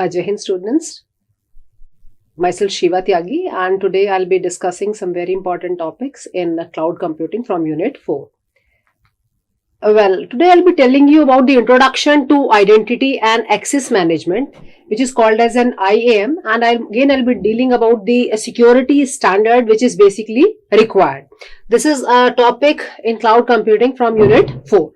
Jai Hind students, myself Shiva Tyagi, and today I'll be discussing some very important topics in cloud computing from Unit 4. Well, today I'll be telling you about the introduction to identity and access management, which is called as an IAM, and I'll be dealing about the security standard which is basically required. This is a topic in cloud computing from Unit 4.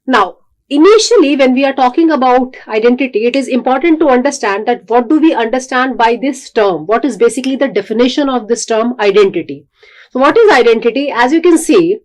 Now, initially, when we are talking about identity, it is important to understand that what do we understand by this term? What is basically the definition of this term identity? So, what is identity? As you can see,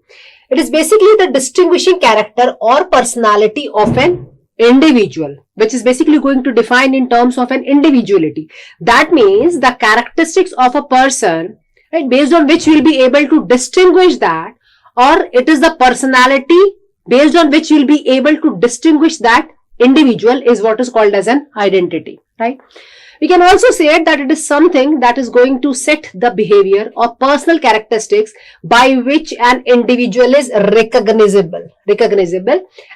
it is basically the distinguishing character or personality of an individual, which is basically going to define in terms of an individuality. That means the characteristics of a person, right, based on which we will be able to distinguish that, or it is the personality based on which you will be able to distinguish that individual is what is called as an identity, right? We can also say that it is something that is going to set the behavior or personal characteristics by which an individual is recognizable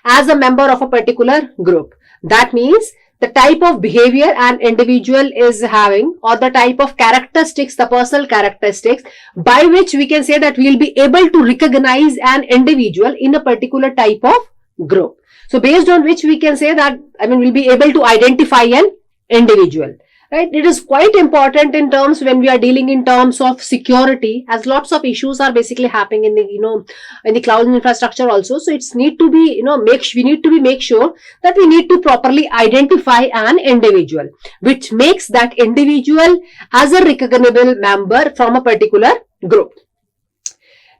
as a member of a particular group. That means the type of behavior an individual is having, or the type of characteristics, the personal characteristics by which we can say that we will be able to recognize an individual in a particular type of group. So based on which we can say that, we'll be able to identify an individual. Right? It is quite important in terms when we are dealing in terms of security, as lots of issues are basically happening in the in the cloud infrastructure also. So it's need to be make sure that we need to properly identify an individual, which makes that individual as a recognizable member from a particular group.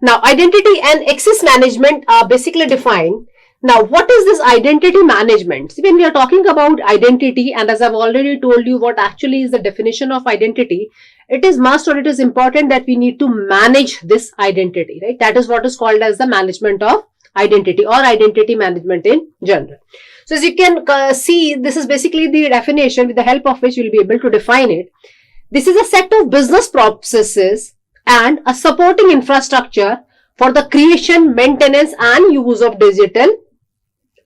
Now, identity and access management are basically defined. Now, what is this identity management? See, when we are talking about identity, and as I've already told you what actually is the definition of identity, it is must or it is important that we need to manage this identity, right? That is what is called as the management of identity or identity management in general. So, as you can see, this is basically the definition with the help of which you will be able to define it. This is a set of business processes and a supporting infrastructure for the creation, maintenance and use of digital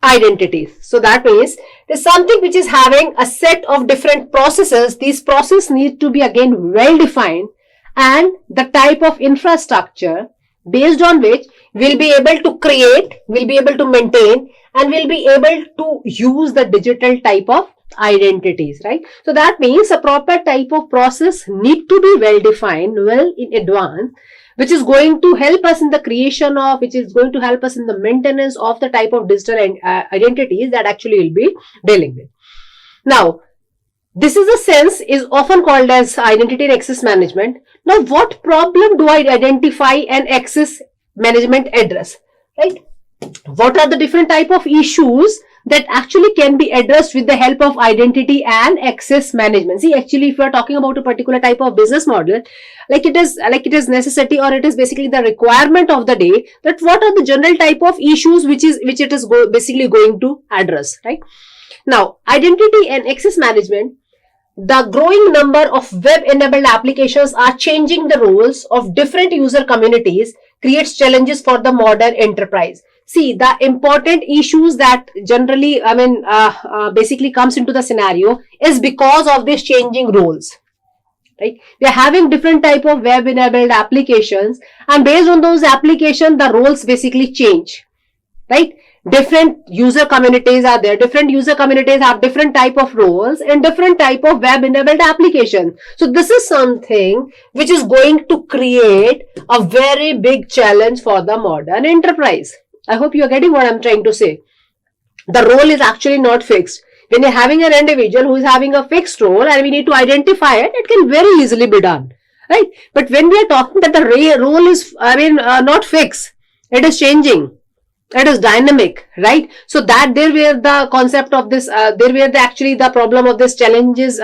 identities. So that means there's something which is having a set of different processes. These processes need to be again well defined, and the type of infrastructure based on which we'll be able to create, we'll be able to maintain, and we'll be able to use the digital type of identities, right? So that means a proper type of process need to be well defined, well in advance, which is going to help us in the creation of, which is going to help us in the maintenance of the type of digital identities that actually we'll be dealing with. Now, this is a sense is often called as identity and access management. Now, what problem do I identify and access management address, right? What are the different type of issues that actually can be addressed with the help of identity and access management? See, actually, if you are talking about a particular type of business model, like it is necessity, or it is basically the requirement of the day, that what are the general type of issues which it is basically going to address, right? Now, identity and access management, the growing number of web-enabled applications are changing the roles of different user communities, creates challenges for the modern enterprise. See, the important issues that generally, basically comes into the scenario is because of these changing roles, right? We are having different type of web-enabled applications, and based on those applications, the roles basically change, right? Different user communities are there. Different user communities have different type of roles and different type of web-enabled applications. So this is something which is going to create a very big challenge for the modern enterprise. I hope you are getting what I'm trying to say. The role is actually not fixed. When you're having an individual who is having a fixed role and we need to identify it, it can very easily be done, right? But when we are talking that the role is, not fixed, it is changing, it is dynamic, right? So that there where the concept of this, actually the problem of this challenges,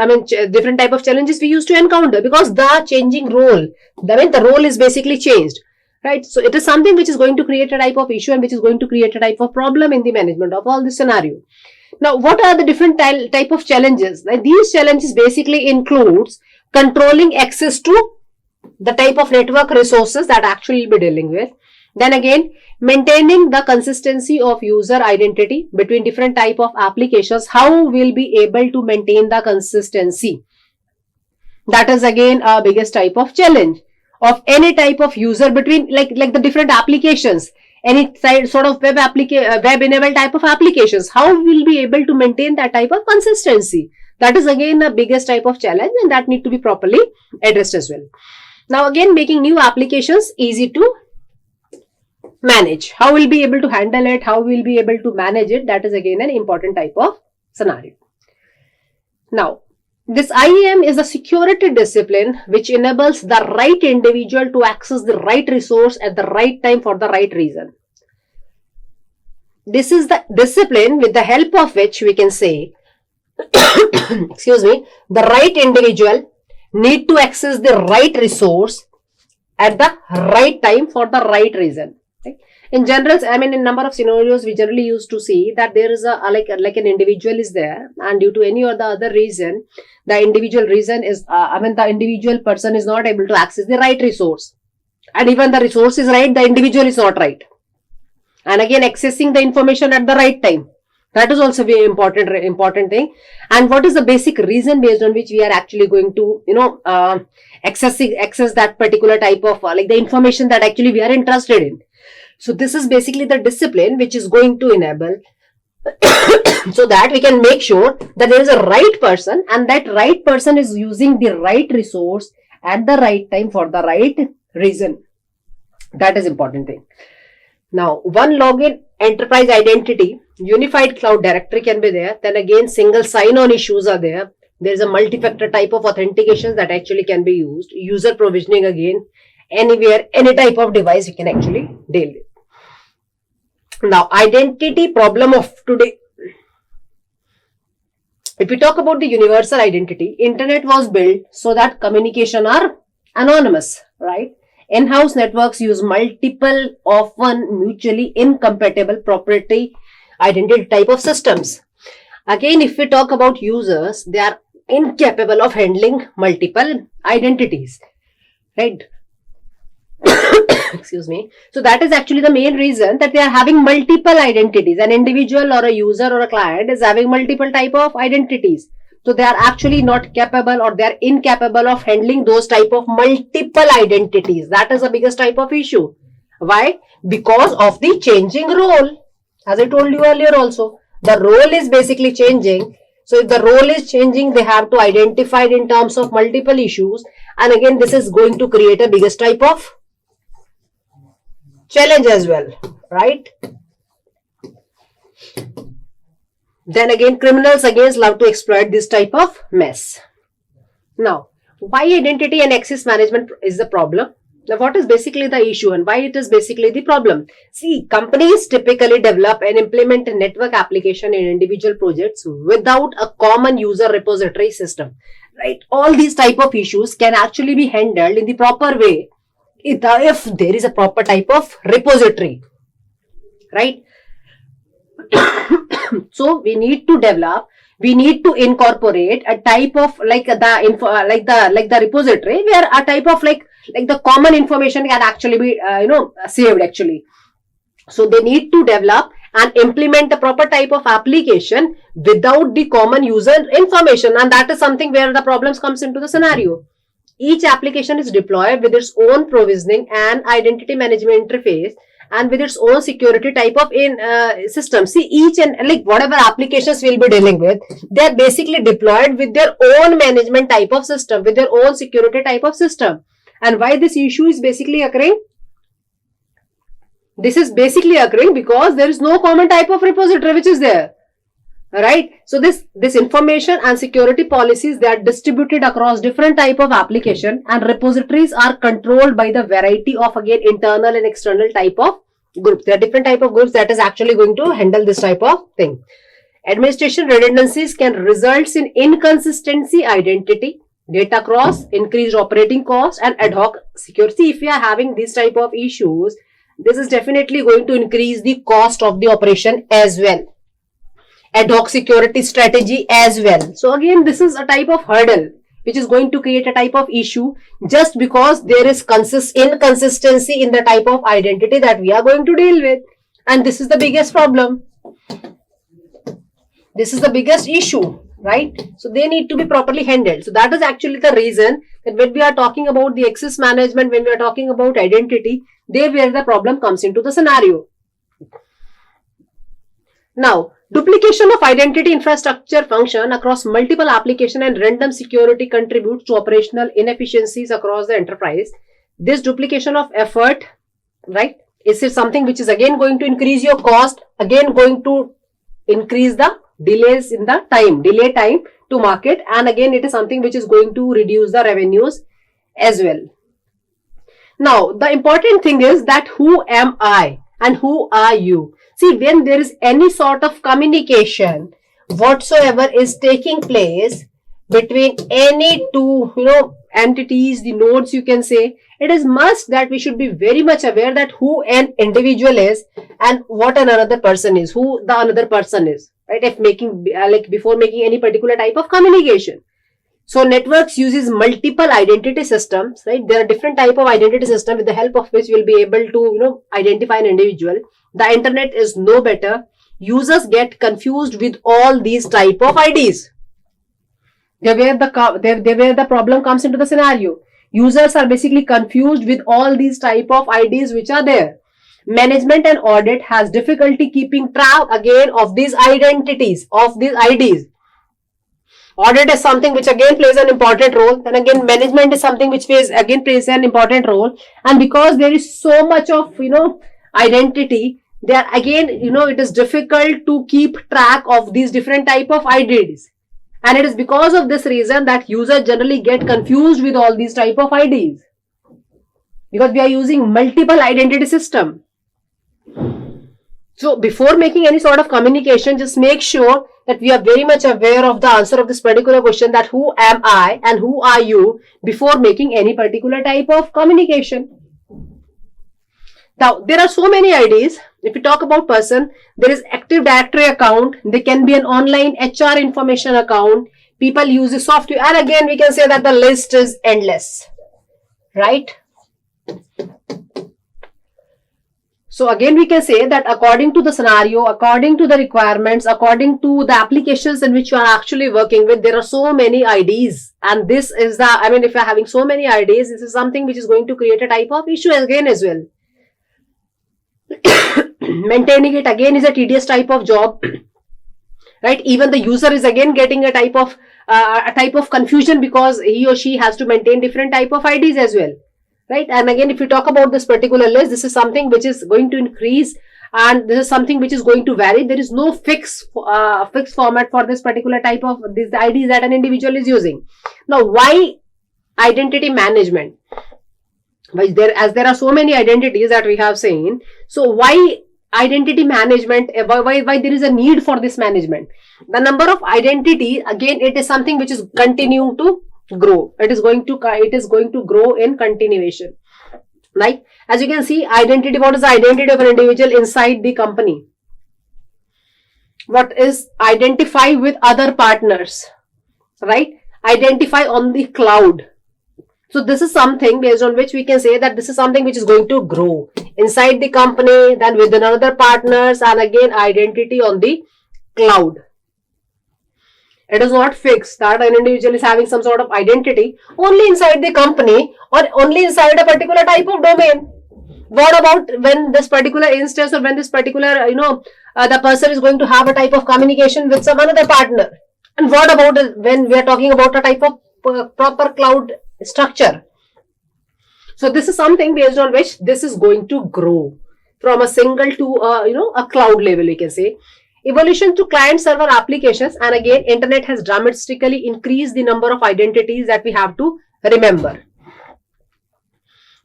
different type of challenges we used to encounter, because the changing role, the role is basically changed. Right? So it is something which is going to create a type of issue and which is going to create a type of problem in the management of all this scenario. Now, what are the different type of challenges? Like, these challenges basically includes controlling access to the type of network resources that actually will be dealing with, Then again, maintaining the consistency of user identity between different type of applications. How we'll be able to maintain the consistency? That is again a biggest type of challenge of any type of user between like the different applications, any sort of web enabled type of applications. How we'll be able to maintain that type of consistency? That is again the biggest type of challenge, and that need to be properly addressed as well. Now again, making new applications easy to manage. How we'll be able to handle it, how we'll be able to manage it, that is again an important type of scenario. Now, this IAM is a security discipline which enables the right individual to access the right resource at the right time for the right reason. This is the discipline with the help of which we can say, excuse me, the right individual need to access the right resource at the right time for the right reason. In general, I mean, in number of scenarios, we generally used to see that there is a like an individual is there, and due to any or the other reason, the individual reason is, the individual person is not able to access the right resource, and even the resource is right, the individual is not right, and again accessing the information at the right time. That is also very important thing. And what is the basic reason based on which we are actually going to, access that particular type of the information that actually we are interested in. So this is basically the discipline which is going to enable so that we can make sure that there is a right person, and that right person is using the right resource at the right time for the right reason. That is important thing. Now, one login enterprise identity, unified cloud directory can be there. Then again, single sign-on issues are there. There is a multi-factor type of authentication that actually can be used. User provisioning again, anywhere, any type of device you can actually deal with. Now, identity problem of today. If we talk about the universal identity, internet was built so that communication are anonymous, right? In-house networks use multiple, often mutually incompatible proprietary identity type of systems. Again, if we talk about users, they are incapable of handling multiple identities, right? Excuse me. So that is actually the main reason that they are having multiple identities. An individual or a user or a client is having multiple type of identities. So they are actually not capable, or they are incapable of handling those type of multiple identities. That is the biggest type of issue. Why? Because of the changing role. As I told you earlier also, the role is basically changing. So if the role is changing, they have to identify it in terms of multiple issues. And again, this is going to create a biggest type of challenge as well, right? Then again, criminals again love to exploit this type of mess. Now, why identity and access management is the problem? Now, what is basically the issue and why it is basically the problem? See, companies typically develop and implement a network application in individual projects without a common user repository system, right? All these type of issues can actually be handled in the proper way if there is a proper type of repository, right? So we need to develop, we need to incorporate a type of like the repository where a type of like the common information can actually be saved actually. So they need to develop and implement a proper type of application without the common user information, and that is something where the problems comes into the scenario. Each application is deployed with its own provisioning and identity management interface, and with its own security type of system. See, each and like whatever applications we'll be dealing with, they're basically deployed with their own management type of system, with their own security type of system. And why this issue is basically occurring? This is basically occurring because there is no common type of repository which is there, right? So this information and security policies, they are distributed across different type of application, and repositories are controlled by the variety of again internal and external type of groups. There are different type of groups that is actually going to handle this type of thing. Administration redundancies can result in inconsistency identity, data cross, increased operating cost, and ad hoc security. If we are having these type of issues, this is definitely going to increase the cost of the operation as well. Ad hoc security strategy as well. So again, this is a type of hurdle which is going to create a type of issue just because there is inconsistency in the type of identity that we are going to deal with. And this is the biggest problem. This is the biggest issue, right? So they need to be properly handled. So that is actually the reason that when we are talking about the access management, when we are talking about identity, there where the problem comes into the scenario. Now, duplication of identity infrastructure function across multiple application and random security contributes to operational inefficiencies across the enterprise. This duplication of effort, right, is something which is again going to increase your cost, again going to increase the delays in the delay time to market, and again it is something which is going to reduce the revenues as well. Now, the important thing is that who am I and who are you? See, when there is any sort of communication whatsoever is taking place between any two, entities, the nodes you can say, it is must that we should be very much aware that who an individual is and what another person is, who the another person is, right? If before making any particular type of communication. So networks uses multiple identity systems, right? There are different type of identity system with the help of which we'll be able to, identify an individual. The internet is no better. Users get confused with all these type of IDs. There where the problem comes into the scenario. Users are basically confused with all these type of IDs which are there. Management and audit has difficulty keeping track again of these identities, of these IDs. Audit is something which again plays an important role. Then again, management is something which plays an important role. And because there is so much of, identity, there again, it is difficult to keep track of these different type of IDs. And it is because of this reason that users generally get confused with all these type of IDs. Because we are using multiple identity system. So before making any sort of communication, just make sure that we are very much aware of the answer of this particular question, that who am I and who are you, before making any particular type of communication. Now, there are so many IDs. If we talk about person, there is Active Directory account. There can be an online HR information account. People use the software. And again, we can say that the list is endless, right? So again, we can say that according to the scenario, according to the requirements, according to the applications in which you are actually working with, there are so many IDs. And this is if you are having so many IDs, this is something which is going to create a type of issue again as well. Maintaining it again is a tedious type of job, right? Even the user is again getting a type of confusion because he or she has to maintain different type of IDs as well. Right? And again, if you talk about this particular list, this is something which is going to increase, and this is something which is going to vary. There is no fixed format for this particular type of these IDs that an individual is using. Now, why identity management? As there are so many identities that we have seen. So why identity management? Why there is a need for this management? The number of identity, again, it is something which is continuing to grow. It is going to grow in continuation. Like, as you can see, identity, what is the identity of an individual inside the company? What is identify with other partners, right? Identify on the cloud. So this is something based on which we can say that this is something which is going to grow inside the company, then within other partners, and again identity on the cloud. It is not fixed that an individual is having some sort of identity only inside the company or only inside a particular type of domain. What about when this particular instance or when this particular, the person is going to have a type of communication with some another partner? And what about when we are talking about a type of proper cloud structure? So this is something based on which this is going to grow from a single to a cloud level, we can say. Evolution to client-server applications, and again, internet has dramatically increased the number of identities that we have to remember.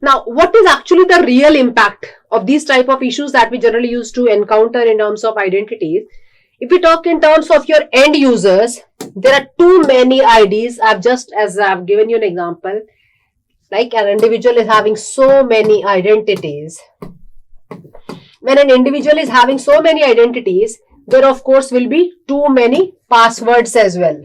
Now, what is actually the real impact of these type of issues that we generally used to encounter in terms of identities? If we talk in terms of your end users, there are too many IDs. As I've given you an example, like an individual is having so many identities. When an individual is having so many identities, there of course will be too many passwords as well.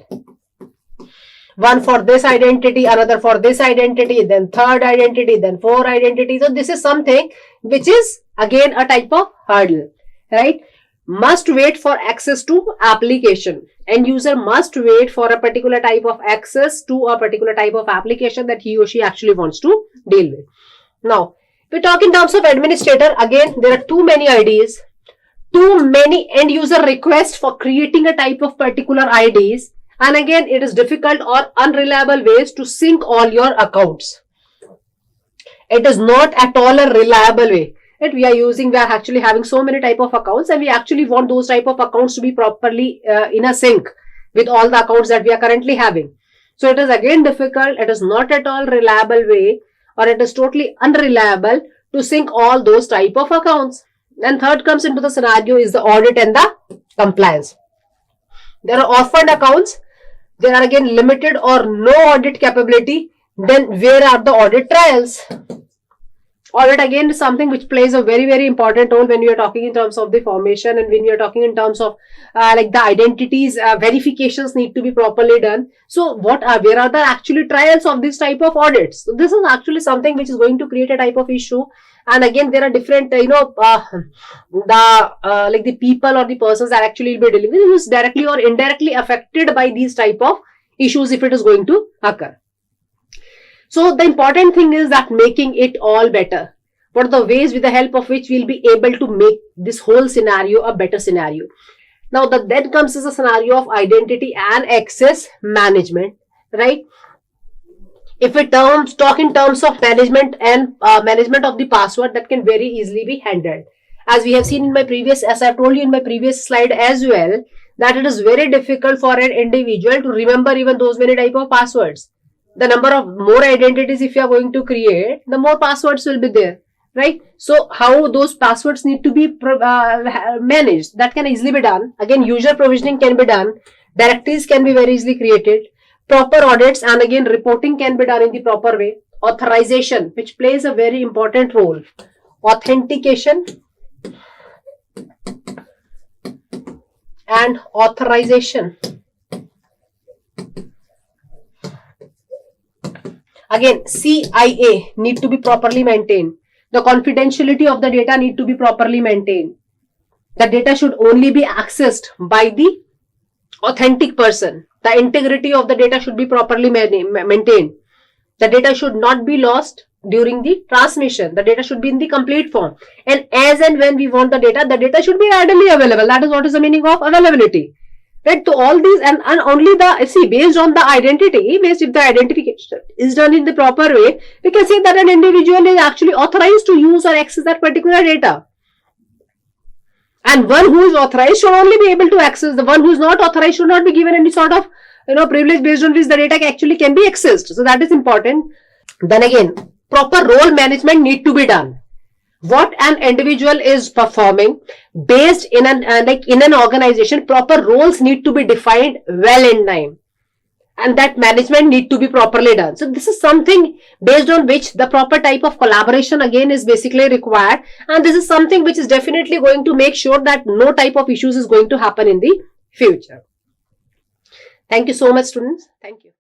one for this identity, another for this identity, then third identity, then four identities. So this is something which is again a type of hurdle, right? Must wait for access to application. End user must wait for a particular type of access to a particular type of application that he or she actually wants to deal with. Now, we talk in terms of administrator. Again, there are too many IDs, too many end user requests for creating a type of particular IDs. And again, it is difficult or unreliable ways to sync all your accounts. It is not at all a reliable way. That we are actually having so many type of accounts, and we actually want those type of accounts to be properly in a sync with all the accounts that we are currently having. So it is again difficult. It is not at all reliable way, or it is totally unreliable to sync all those type of accounts. And third comes into the scenario is the audit and the compliance. There are orphaned accounts. There are again limited or no audit capability. Then where are the audit trials? Audit again is something which plays a very, very important role when you are talking in terms of the formation, and when you are talking in terms of like the identities, verifications need to be properly done. So where are the actually trials of this type of audits? So this is actually something which is going to create a type of issue. And again, there are different, like the people or the persons that actually will be dealing with, who is directly or indirectly affected by these type of issues if it is going to occur. So the important thing is that making it all better. What are the ways with the help of which we'll be able to make this whole scenario a better scenario? Now then comes as a scenario of identity and access management, right? If we talk in terms of management and management of the password, that can very easily be handled. As we have seen in my previous, as I've told you in my previous slide as well, that it is very difficult for an individual to remember even those many type of passwords. The number of more identities if you are going to create, the more passwords will be there, right? So how those passwords need to be managed, that can easily be done. Again, user provisioning can be done. Directories can be very easily created. Proper audits and again reporting can be done in the proper way. Authorization, which plays a very important role. Authentication and authorization. Again, CIA need to be properly maintained. The confidentiality of the data need to be properly maintained. The data should only be accessed by the authentic person. The integrity of the data should be properly maintained. The data should not be lost during the transmission. The data should be in the complete form. And as and when we want the data should be readily available. That is what is the meaning of availability. Right, to all these and only based on the identity, if the identification is done in the proper way, we can say that an individual is actually authorized to use or access that particular data. And one who is authorized should only be able to access. The one who is not authorized should not be given any sort of privilege based on which the data actually can be accessed. So that is important. Then again, proper role management need to be done. What an individual is performing based in an organization, proper roles need to be defined well in time, and that management need to be properly done. So this is something based on which the proper type of collaboration again is basically required, and this is something which is definitely going to make sure that no type of issues is going to happen in the future. Thank you so much, students. Thank you.